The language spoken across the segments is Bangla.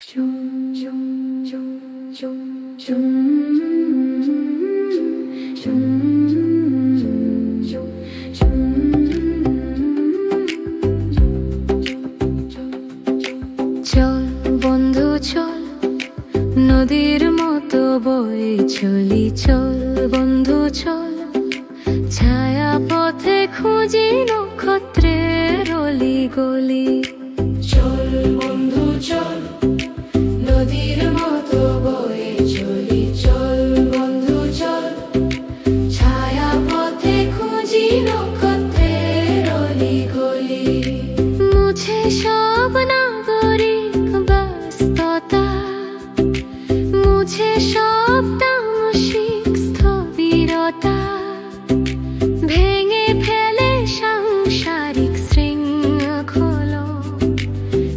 চল বন্ধু চল, নদীর মতো বয়ে চলি। চল বন্ধু চল, ছায়া পথে খুঁজি নক্ষত্রের অলি গলি। চল বন্ধু চল, নদীর মতো বয়ে চলি। চল বন্ধু চল, ছায়া পথে খুঁজি নক্ষত্রের অলি গলি। মুছে সব নাগরিক ব্যস্ততা, মুছে সব তামসিক স্থবিরতা, ভেঙে ফেলে সাংসারিক শৃঙ্খলা,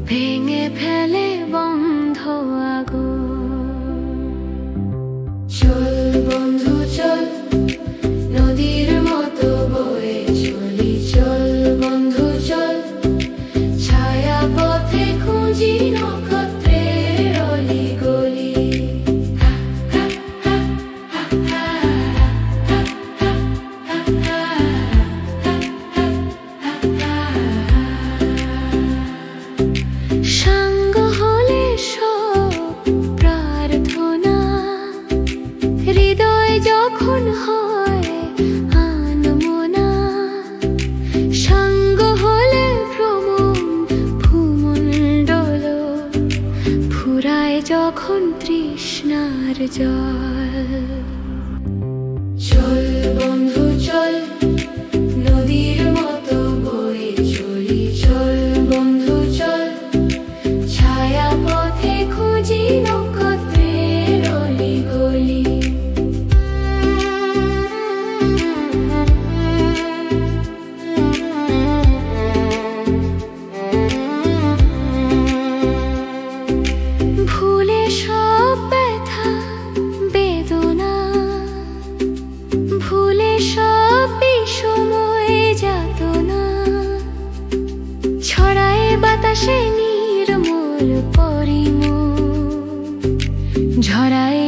ভেঙে ফেলে বন্ধ আগুন। চল বন্ধু চল, নদীর মতো বয়ে চলি। চল বন্ধু চল, ছায়া পথে খুঁজি নক্ষত্রের অলি গলি। সাঙ্গ হলে সব প্রার্থনা, হৃদয় যখন হয় আনমনা। সাঙ্গ হলে ভ্রমণ ভূমণ্ডল, ফুরায় যখন তৃষ্ণার জল। চল বন্ধু চল, নদীর মতো বয়ে চলি। চল বন্ধু চল, ছায়া পথে খুঁজি নক্ষত্রের অলি গলি। ভুলে সব ব্যথা বেদনা, ভুলে সব বিষময় যাতনা, ছড়ায় বাতাসে নির্মল পরিমল, ঝরায়